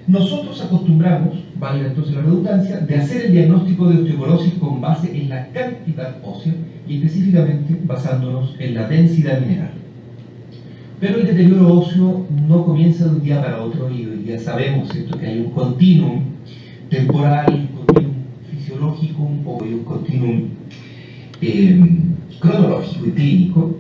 Nosotros acostumbramos, valga entonces la redundancia, de hacer el diagnóstico de osteoporosis con base en la cantidad ósea y específicamente basándonos en la densidad mineral. Pero el deterioro óseo no comienza de un día para otro y hoy día sabemos, ¿cierto?, que hay un continuum temporal, un continuum fisiológico, un poco y un continuum cronológico y clínico.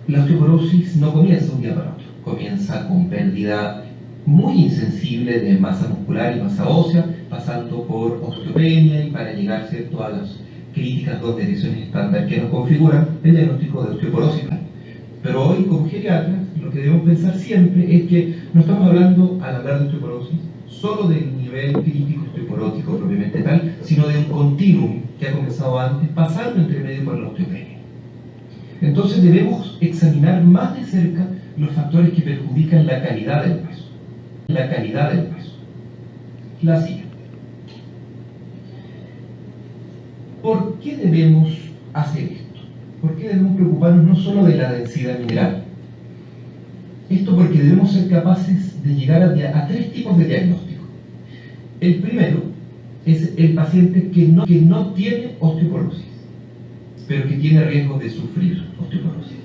La osteoporosis no comienza de un día para otro, comienza con pérdida muy insensible de masa muscular y masa ósea, pasando por osteopenia y para llegar, ¿cierto?, a las críticas dos direcciones estándar que nos configuran el diagnóstico de osteoporosis. Pero hoy, como geriatras, lo que debemos pensar siempre es que no estamos hablando, al hablar de osteoporosis, solo del nivel crítico osteoporótico propiamente tal, sino de un continuum que ha comenzado antes, pasando entre medio por la osteopenia. Entonces debemos examinar más de cerca los factores que perjudican la calidad del hueso. La calidad del hueso. La siguiente. ¿Por qué debemos hacer esto? ¿Por qué debemos preocuparnos no solo de la densidad mineral? Esto porque debemos ser capaces de llegar a tres tipos de diagnóstico. El primero es el paciente que no tiene osteoporosis, pero que tiene riesgo de sufrir osteoporosis.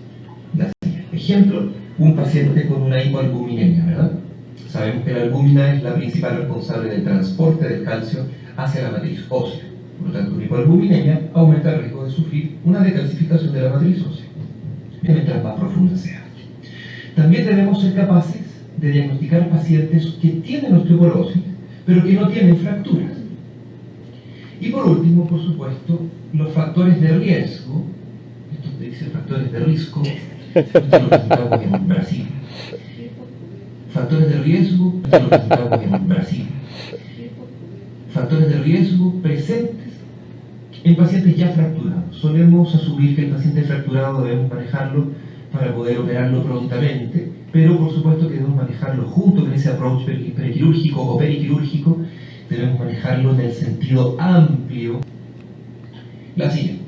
Ejemplo, un paciente con una hipoalbuminemia, ¿verdad? Sabemos que la albúmina es la principal responsable del transporte del calcio hacia la matriz ósea. Por lo tanto, una hipoalbuminemia aumenta el riesgo de sufrir una decalcificación de la matriz ósea, mientras más profunda sea. También debemos ser capaces de diagnosticar pacientes que tienen osteoporosis, pero que no tienen fracturas. Y por último, por supuesto, los factores de riesgo. Esto te dice factores de riesgo, esto lo presentamos en Brasil. Factores de riesgo, esto lo presentamos en Brasil. Factores de riesgo presentes en pacientes ya fracturados. Solemos asumir que el paciente fracturado debemos manejarlo para poder operarlo prontamente, pero por supuesto que debemos manejarlo junto con ese approach prequirúrgico o periquirúrgico, debemos manejarlo en el sentido amplio. La siguiente.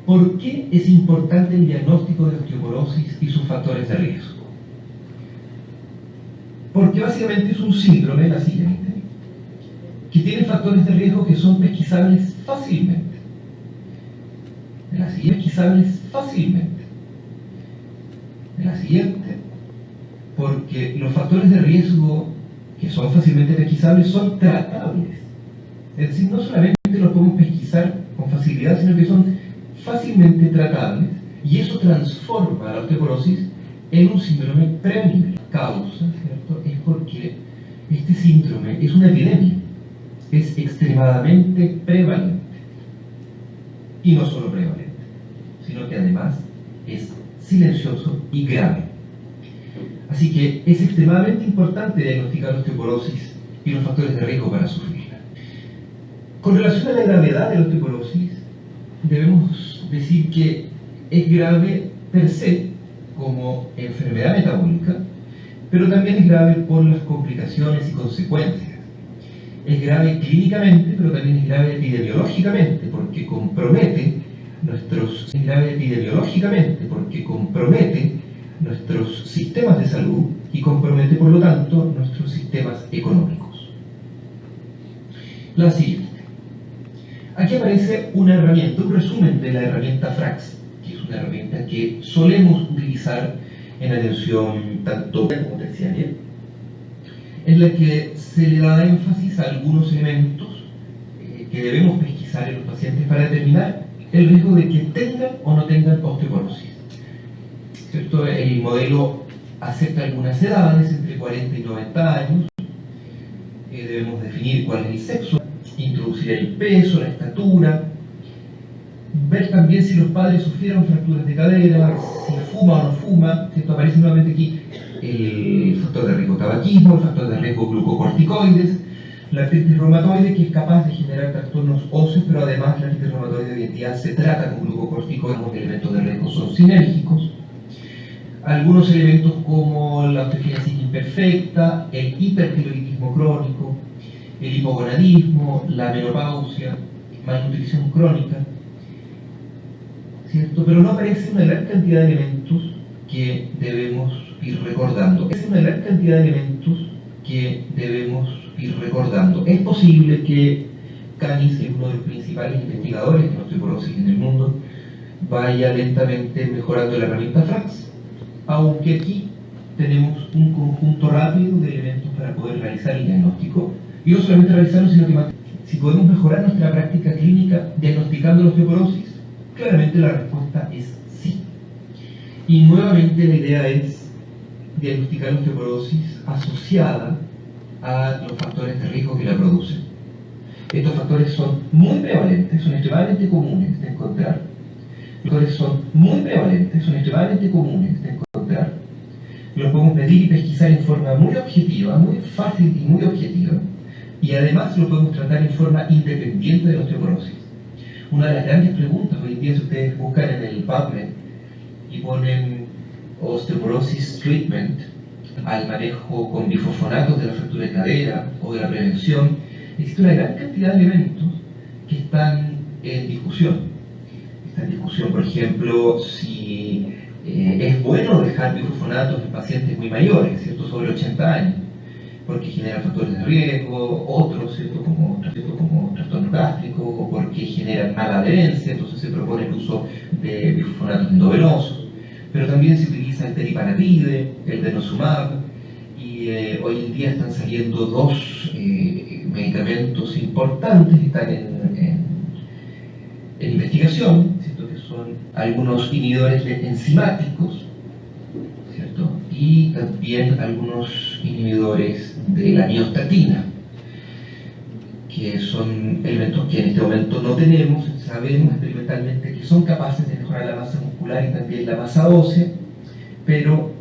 ¿Por qué es importante el diagnóstico de osteoporosis y sus factores de riesgo? Porque básicamente es un síndrome, la siguiente, que tiene factores de riesgo que son pesquisables fácilmente. La siguiente, pesquisables fácilmente. La siguiente, porque los factores de riesgo que son fácilmente pesquisables son tratables. Es decir, no solamente los podemos pesquisar con facilidad, sino que son fácilmente tratables, y eso transforma la osteoporosis en un síndrome prevenible. Causa, ¿cierto?, es porque este síndrome es una epidemia, es extremadamente prevalente, y no solo prevalente, sino que además es silencioso y grave. Así que es extremadamente importante diagnosticar la osteoporosis y los factores de riesgo para sufrirla. Con relación a la gravedad de la osteoporosis, debemos decir que es grave per se como enfermedad metabólica, pero también es grave por las complicaciones y consecuencias. Es grave clínicamente, pero también es grave epidemiológicamente, porque compromete nuestros sistemas de salud y compromete, por lo tanto, nuestros sistemas económicos. La siguiente. Aquí aparece una herramienta, un resumen de la herramienta FRAX, que es una herramienta que solemos utilizar en atención tanto como terciaria, en la que se le da énfasis a algunos elementos que debemos pesquisar en los pacientes para determinar el riesgo de que tengan o no tengan osteoporosis. ¿Cierto? El modelo acepta algunas edades, entre 40 y 90 años. Debemos definir cuál es el sexo, introducir el peso, la estatura, ver también si los padres sufrieron fracturas de cadera, si fuma o no fuma. Esto aparece nuevamente aquí el factor de riesgo tabaquismo, el factor de riesgo glucocorticoides, la artritis reumatoide, que es capaz de generar trastornos óseos, pero además la artritis reumatoide hoy en día se trata con glucocorticoides. Los elementos de riesgo son sinérgicos. Algunos elementos como la osteogénesis imperfecta, el hipertiroidismo crónico, el hipogonadismo, la menopausia, malnutrición crónica, ¿cierto? Pero no aparece una gran cantidad de elementos que debemos ir recordando. Es una gran cantidad de elementos que debemos ir recordando. Es posible que Canis, es uno de los principales investigadores de la osteoporosis en el mundo, vaya lentamente mejorando la herramienta FRAX, aunque aquí tenemos un conjunto rápido de elementos para poder realizar el diagnóstico, y no solamente realizarlo, sino que si podemos mejorar nuestra práctica clínica diagnosticando la osteoporosis, claramente la respuesta es sí. Y nuevamente la idea es diagnosticar la osteoporosis asociada a los factores de riesgo que la producen. Estos factores son muy prevalentes, son extremadamente comunes de encontrar. Los factores son muy prevalentes, son extremadamente comunes de encontrar. Los podemos medir y pesquisar en forma muy objetiva, muy fácil y muy objetiva. Y además lo podemos tratar en forma independiente de la osteoporosis. Una de las grandes preguntas hoy en día, si ustedes buscan en el PubMed y ponen osteoporosis treatment al manejo con bifosfonatos de la fractura de cadera o de la prevención, existe una gran cantidad de elementos que están en discusión. Está en discusión, por ejemplo, si es bueno dejar bifosfonatos en pacientes muy mayores, ¿cierto?, sobre 80 años, porque generan factores de riesgo, otros, ¿cierto?, como trastorno gástrico, o porque generan mala adherencia, entonces se propone el uso de bifosfonatos endovenosos. Pero también se utiliza el teriparatide, el denosumab, y hoy en día están saliendo dos medicamentos importantes que están en investigación, ¿cierto?, que son algunos inhibidores enzimáticos, ¿cierto?, y también algunos inhibidores de la miostatina, que son elementos que en este momento no tenemos. Sabemos experimentalmente que son capaces de mejorar la masa muscular y también la masa ósea, pero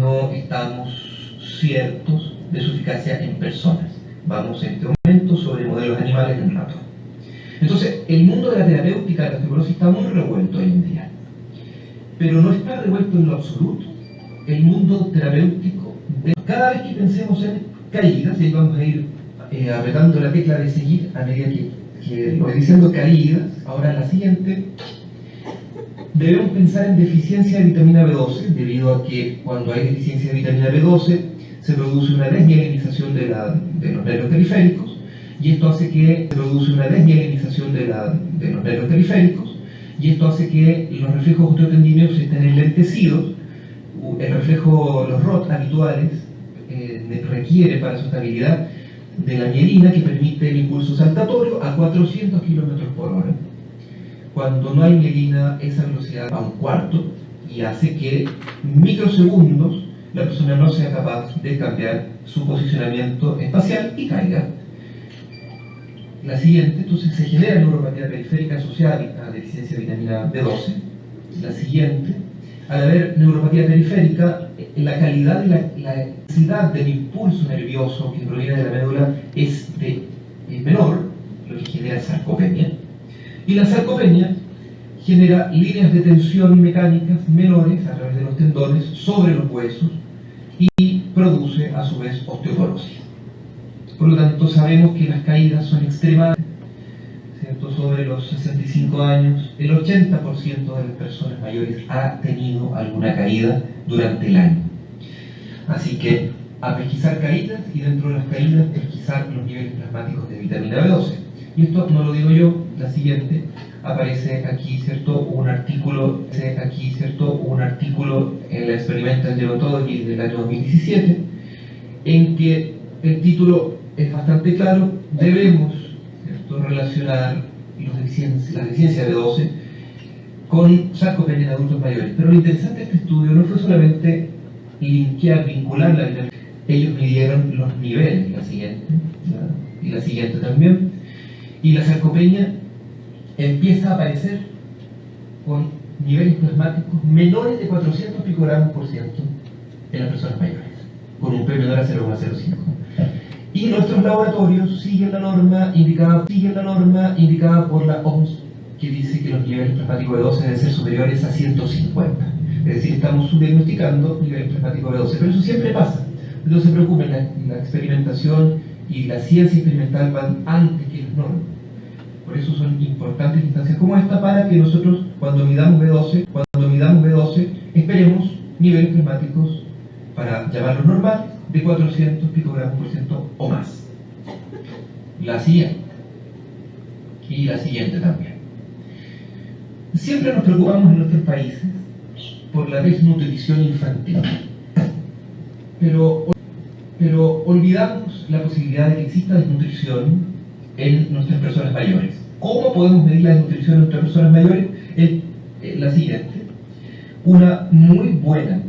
no estamos ciertos de su eficacia en personas. Vamos en este momento sobre modelos animales en ratón. Entonces, el mundo de la terapéutica de la osteoporosis está muy revuelto hoy en día, pero no está revuelto en lo absoluto el mundo terapéutico. Cada vez que pensemos en caídas, y ahí vamos a ir apretando la tecla de seguir a medida que lo voy diciendo, caídas, ahora la siguiente, debemos pensar en deficiencia de vitamina B12, debido a que cuando hay deficiencia de vitamina B12 se produce una desmielinización de los nervios periféricos, y esto hace que los reflejos osteotendíneos estén enlentecidos. El reflejo, los ROT habituales, requiere para su estabilidad de la mielina, que permite el impulso saltatorio a 400 km/h. Cuando no hay mielina, esa velocidad va a un cuarto, y hace que en microsegundos la persona no sea capaz de cambiar su posicionamiento espacial y caiga. La siguiente, entonces se genera neuropatía periférica asociada a deficiencia de vitamina B12. La siguiente, al haber neuropatía periférica, la calidad y la intensidad del impulso nervioso que proviene de la médula es menor, lo que genera sarcopenia. Y la sarcopenia genera líneas de tensión mecánicas menores a través de los tendones sobre los huesos y produce a su vez osteoporosis. Por lo tanto, sabemos que las caídas son extremas, ¿cierto? Sobre los 65 años, el 80% de las personas mayores ha tenido alguna caída durante el año. Así que a pesquisar caídas, y dentro de las caídas pesquisar los niveles plasmáticos de vitamina B12. Y esto no lo digo yo, la siguiente, aparece aquí, ¿cierto?, un artículo en la Experimental Dermatology del año 2017, en que el título es bastante claro: debemos, ¿cierto?, relacionar la deficiencia de B12 con sarcopenia en adultos mayores. Pero lo interesante de este estudio no fue solamente vincular la vitamina. Ellos midieron los niveles, la siguiente, y la siguiente también, y la sarcopenia empieza a aparecer con niveles plasmáticos menores de 400 picogramos por ciento en las personas mayores, con un P menor a 0,05. Y nuestros laboratorios siguen la norma indicada por la OMS, que dice que los niveles plasmáticos de B12 deben ser superiores a 150. Es decir, estamos subdiagnosticando niveles plasmáticos de B12, pero eso siempre pasa. No se preocupen, la experimentación y la ciencia experimental van antes que las normas. Por eso son importantes instancias como esta para que nosotros, cuando midamos B12, esperemos niveles plasmáticos, para llamarlos normales, de 400 picogramos por ciento o más. La siguiente. Y la siguiente también. Siempre nos preocupamos en nuestros países por la desnutrición infantil. Pero olvidamos la posibilidad de que exista desnutrición en nuestras personas mayores. ¿Cómo podemos medir la desnutrición en nuestras personas mayores? La siguiente. Una muy buena,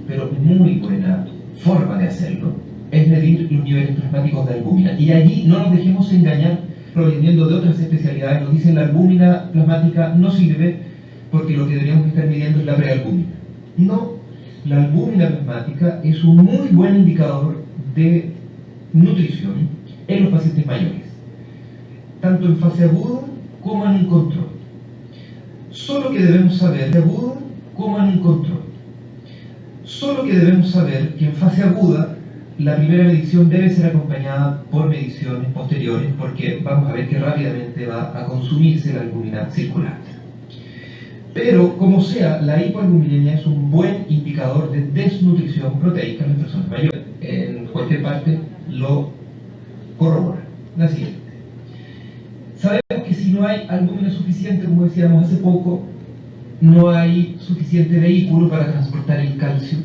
pero muy buena forma de hacerlo es medir los niveles plasmáticos de albúmina. Y allí no nos dejemos engañar proveniendo de otras especialidades. Nos dicen la albúmina plasmática no sirve porque lo que deberíamos estar midiendo es la prealbúmina. No, la albúmina plasmática es un muy buen indicador de nutrición en los pacientes mayores, tanto en fase aguda como en un control. Solo que debemos saber que en fase aguda la primera medición debe ser acompañada por mediciones posteriores, porque vamos a ver que rápidamente va a consumirse la albúmina circulante. Pero, como sea, la hipoalbuminemia es un buen indicador de desnutrición proteica en las personas mayores. En cualquier parte lo corrobora. La siguiente. Sabemos que si no hay albúmina suficiente, como decíamos hace poco, no hay suficiente vehículo para transportar el calcio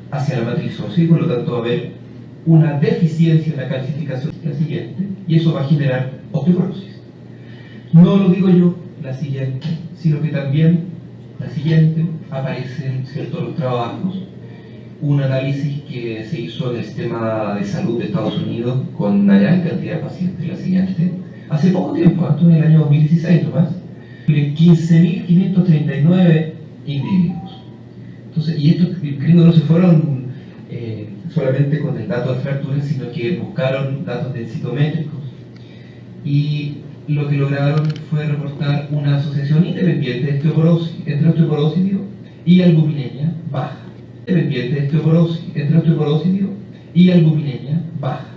hacia la matriz ósea, y por lo tanto va a haber una deficiencia en la calcificación, la siguiente, y eso va a generar osteoporosis. No lo digo yo, la siguiente, sino que también la siguiente aparece en ciertos trabajos, un análisis que se hizo en el sistema de salud de Estados Unidos con una gran cantidad de pacientes, la siguiente, hace poco tiempo, antes del año 2016 nomás, 15.539 individuos. Entonces, y estos gringos no se fueron solamente con el dato de fracturas, sino que buscaron datos densitométricos, y lo que lograron fue reportar una asociación independiente de osteoporosis, entre osteoporosis y albuminemia baja. Independiente de osteoporosis, entre osteoporosis y albuminemia baja,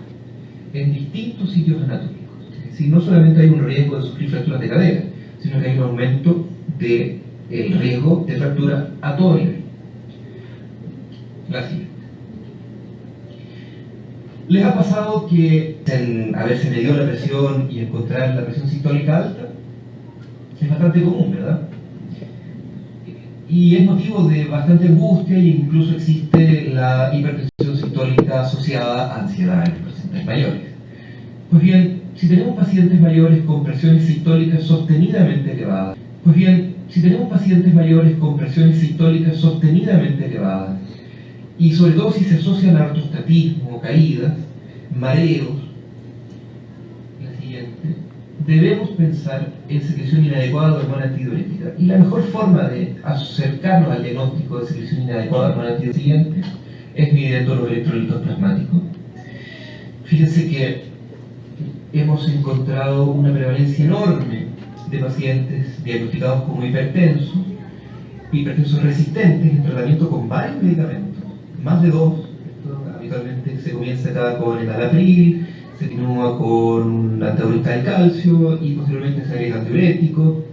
en distintos sitios anatómicos. Es decir, no solamente hay un riesgo de sufrir fracturas de cadera, sino que hay un aumento del riesgo de fractura a todo nivel. La siguiente. ¿Les ha pasado que en haberse medido la presión y encontrar la presión sistólica alta? Es bastante común, ¿verdad? Y es motivo de bastante angustia, e incluso existe la hipertensión sistólica asociada a ansiedad en los pacientes mayores. Pues bien, si tenemos pacientes mayores con presiones sistólicas sostenidamente elevadas, y sobre todo si se asocian a ortostatismo, caídas, mareos, la siguiente, debemos pensar en secreción inadecuada de hormona antidiurética. Y la mejor forma de acercarnos al diagnóstico de secreción inadecuada de hormona antidiurética es midiendo los electrolitos plasmáticos. Fíjense que hemos encontrado una prevalencia enorme de pacientes diagnosticados como hipertensos resistentes en tratamiento con varios medicamentos, más de 2. Esto habitualmente se comienza acá con el enalapril, se continúa con un antagonista del calcio y posteriormente se agrega antidiurético.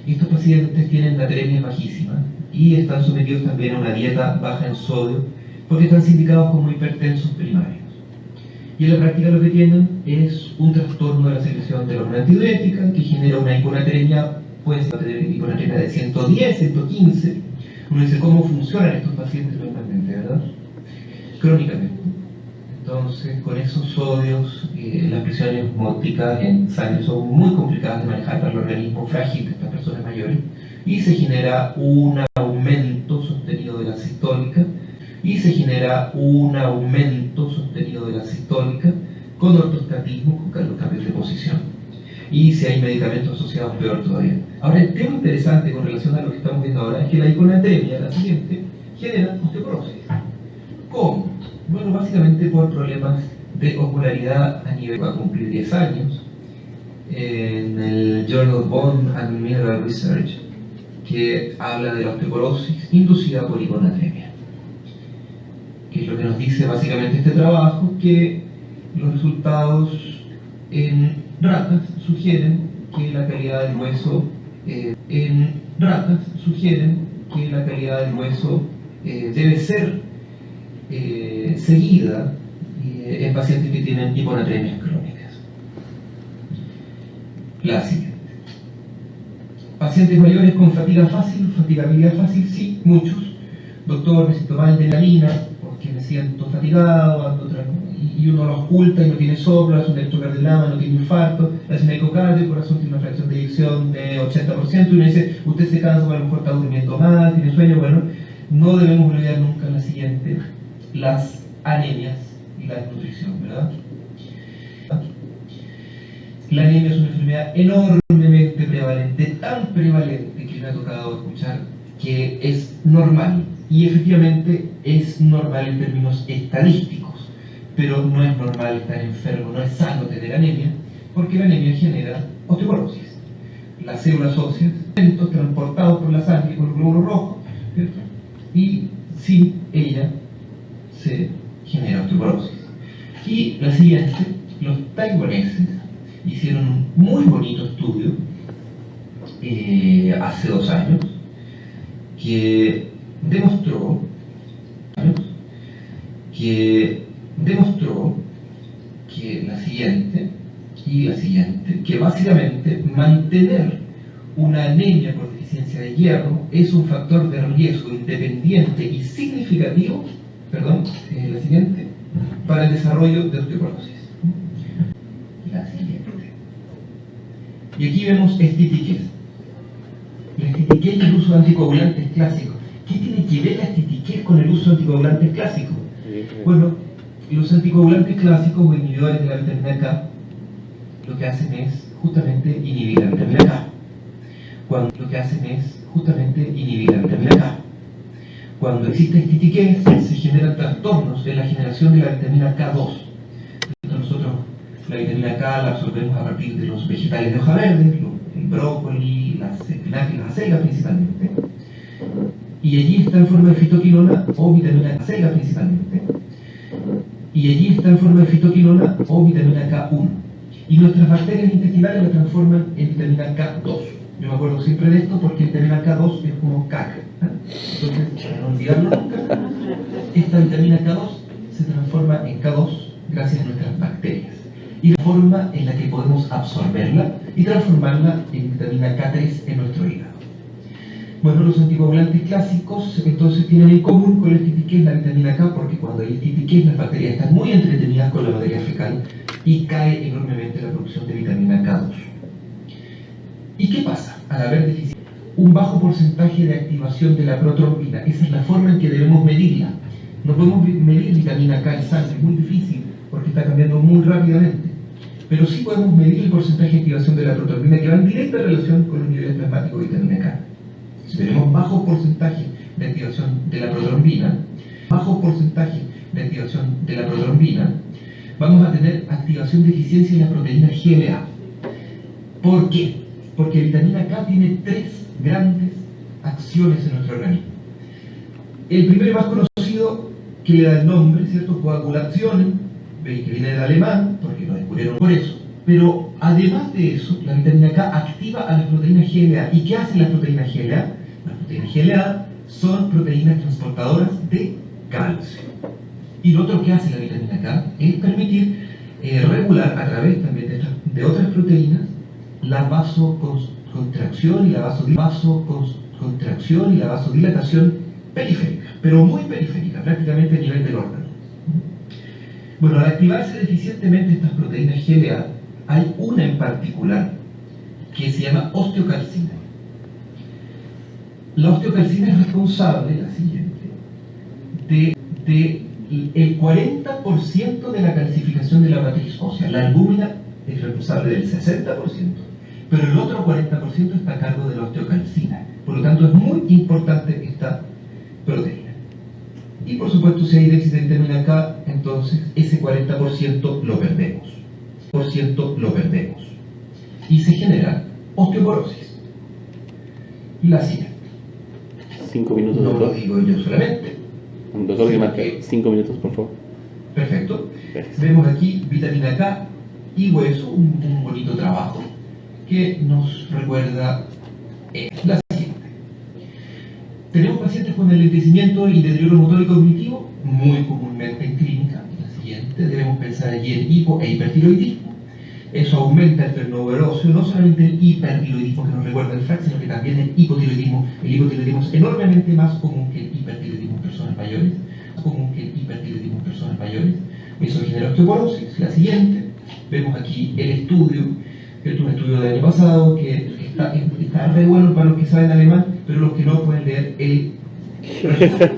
Y estos pacientes tienen natremias bajísimas y están sometidos también a una dieta baja en sodio porque están sindicados como hipertensos primarios. Y en la práctica lo que tienen es un trastorno de la secreción de la hormona antidiurética que genera una hiponatremia, puede ser una hiponatremia de 110, 115. Uno dice, ¿cómo funcionan estos pacientes normalmente, verdad? Crónicamente. Entonces, con esos sodios, las presiones osmóticas en sangre son muy complicadas de manejar para el organismo frágil de estas personas mayores, y se genera un aumento sostenido de la sistólica, con ortostatismo, con los cambios de posición. Y si hay medicamentos asociados, peor todavía. Ahora, el tema interesante con relación a lo que estamos viendo ahora es que la hiponatremia, la siguiente, genera osteoporosis. ¿Cómo? Bueno, básicamente por problemas de osmolaridad a nivel, va a cumplir 10 años, en el Journal of Bone and Mineral Research, que habla de la osteoporosis inducida por hiponatremia. Que es lo que nos dice básicamente este trabajo, que los resultados En ratas sugieren que la calidad del hueso debe ser seguida en pacientes que tienen hiponatremias crónicas. La siguiente. Pacientes mayores con fatiga fácil, fatigabilidad fácil, sí, muchos. Doctor, necesito más adrenalina porque me siento fatigado, y uno lo oculta y no tiene soplo, hace un electrocardiograma, no tiene infarto, hace un ecocardio, el corazón tiene una fracción de eyección de 80%, y uno dice, usted se cansa, a lo mejor está durmiendo mal, tiene sueño. Bueno, no debemos olvidar nunca la siguiente, las anemias y la desnutrición, ¿verdad? La anemia es una enfermedad enormemente prevalente, tan prevalente que me ha tocado escuchar que es normal, y efectivamente es normal en términos estadísticos, pero no es normal estar enfermo, no es sano tener anemia, porque la anemia genera osteoporosis. Las células óseas, transportados por la sangre con los glóbulos rojos, ¿cierto? Y sin ella se genera osteoporosis. Y la siguiente, los taiwaneses hicieron un muy bonito estudio hace 2 años que demostró que la siguiente, que básicamente mantener una anemia por deficiencia de hierro es un factor de riesgo independiente y significativo, la siguiente, para el desarrollo de osteoporosis. La siguiente. Y aquí vemos estitiquez. La estitiquez y el uso de anticoagulantes clásicos. ¿Qué tiene que ver la estitiquez con el uso de anticoagulantes clásicos? Bueno, los anticoagulantes clásicos o inhibidores de la vitamina K lo que hacen es justamente inhibir la vitamina K. Cuando existe estitiquez, se generan trastornos en la generación de la vitamina K2. Nosotros la vitamina K la absorbemos a partir de los vegetales de hoja verde, el brócoli, las espinacas y las acelgas principalmente. Y allí está en forma de fitoquinona o vitamina K principalmente. K1. Y nuestras bacterias intestinales la transforman en vitamina K2. Yo me acuerdo siempre de esto porque vitamina K2 es como caca. Entonces, para no olvidarlo nunca, esta vitamina K2 se transforma en K2 gracias a nuestras bacterias. Y la forma en la que podemos absorberla y transformarla en vitamina K3 en nuestro hígado. Bueno, los anticoagulantes clásicos entonces tienen en común con la estitiquez la vitamina K, porque cuando hay estitiquez las bacterias están muy entretenidas con la materia fecal y cae enormemente la producción de vitamina K2. ¿Y qué pasa al haber deficiencia? Un bajo porcentaje de activación de la protrombina. Esa es la forma en que debemos medirla. No podemos medir vitamina K en sangre, es muy difícil porque está cambiando muy rápidamente. Pero sí podemos medir el porcentaje de activación de la protrombina, que va en directa relación con los niveles plasmáticos de vitamina K. Si tenemos bajo porcentaje de activación de la protrombina, vamos a tener activación de eficiencia en la proteína GLA. ¿Por qué? Porque vitamina K tiene 3 grandes acciones en nuestro organismo. El primero y más conocido, que le da el nombre, ¿cierto? Coagulación, que viene del alemán, porque lo descubrieron por eso. Pero además de eso, la vitamina K activa a las proteínas GLA. ¿Y qué hacen las proteínas GLA? Las proteínas GLA son proteínas transportadoras de calcio. Y lo otro que hace la vitamina K es permitir regular a través también de otras proteínas la vasoconstricción y la vasodilatación periférica, pero muy periférica, prácticamente a nivel del órgano. Bueno, al activarse deficientemente estas proteínas GLA, hay una en particular que se llama osteocalcina. La osteocalcina es responsable, la siguiente, el 40% de la calcificación de la matriz ósea. La albúmina es responsable del 60%, pero el otro 40% está a cargo de la osteocalcina. Por lo tanto, es muy importante esta proteína. Y por supuesto, si hay déficit de vitamina K, entonces ese 40% lo perdemos. Y se genera osteoporosis. La siguiente. 5 minutos. No lo digo yo solamente. Doctor, que marca 5 minutos, por favor. Perfecto. Gracias. Vemos aquí vitamina K y hueso, un bonito trabajo que nos recuerda la siguiente. Tenemos pacientes con enlentecimiento y deterioro motor y cognitivo, muy comúnmente en clínica. La siguiente, debemos pensar allí en hipo e hipertiroidismo. Eso aumenta el turnover óseo, no solamente el hipertiroidismo que nos recuerda el FRAC, sino que también el hipotiroidismo. El hipotiroidismo es enormemente más común que el hipertiroidismo en personas mayores. Eso genera osteoporosis. La siguiente, vemos aquí el estudio, que es un estudio del año pasado, que está re bueno para los que saben alemán, pero los que no pueden leer el resumen.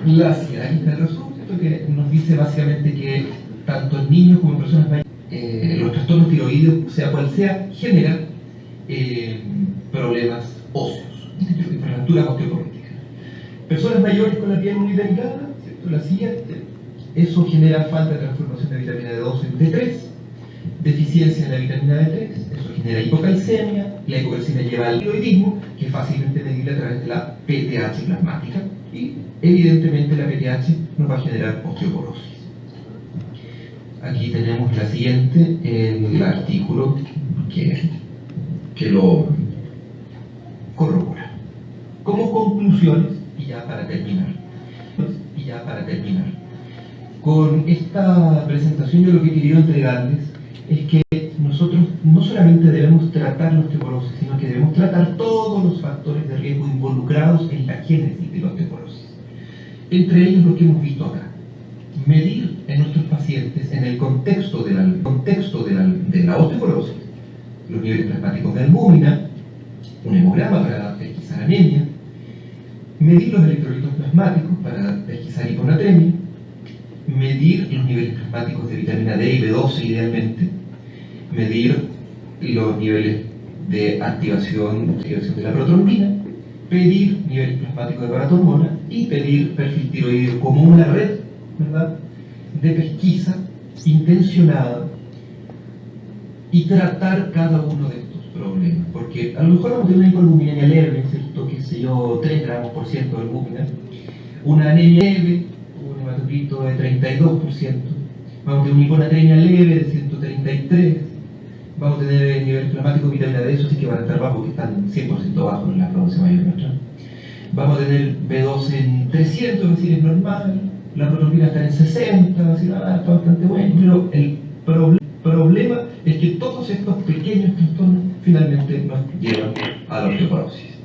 Aquí está el resumen, que nos dice básicamente que tanto en niños como en personas mayores, los trastornos tiroideos, sea cual sea, generan problemas óseos, fracturas osteoporóticas. Personas mayores con la piel muy delicada, ¿cierto? La siguiente, eso genera falta de transformación de vitamina D2 en D3, deficiencia en la vitamina D3, eso genera hipocalcemia, la hipocalcemia lleva al tiroidismo, que es fácilmente medible a través de la PTH plasmática, y evidentemente la PTH nos va a generar osteoporosis. Aquí tenemos la siguiente, el artículo que lo corrobora. Como conclusiones, y ya para terminar, con esta presentación yo lo que he querido entregarles es que nosotros no solamente debemos tratar la osteoporosis, sino que debemos tratar todos los factores de riesgo involucrados en la génesis de la osteoporosis. Entre ellos los que hemos visto acá. Medir en nuestros pacientes, en el contexto de la osteoporosis, los niveles plasmáticos de albúmina, un hemograma para pesquisar anemia, medir los electrolitos plasmáticos para pesquisar hiponatremia, medir los niveles plasmáticos de vitamina D y B12 idealmente, medir los niveles de activación de la protrombina, pedir niveles plasmáticos de paratormona y pedir perfil tiroideo como una red, ¿verdad?, de pesquisa intencionada y tratar cada uno de estos problemas, porque a lo mejor vamos a tener una hipoalbuminemia leve, ¿cierto?, qué sé yo, 3 gramos por ciento de albúmina, una anemia leve, un hematocrito de 32%, vamos a tener una hiponatremia leve de 133, vamos a tener niveles plasmáticos de vitamina D, eso sí que van a estar bajos, que están 100% bajos en la provincia mayor nuestra. Vamos a tener B12 en 300, es decir, es normal, la protrombina está en 60, es decir, está bastante bueno, pero el problema es que todos estos pequeños trastornos finalmente nos llevan a la osteoporosis.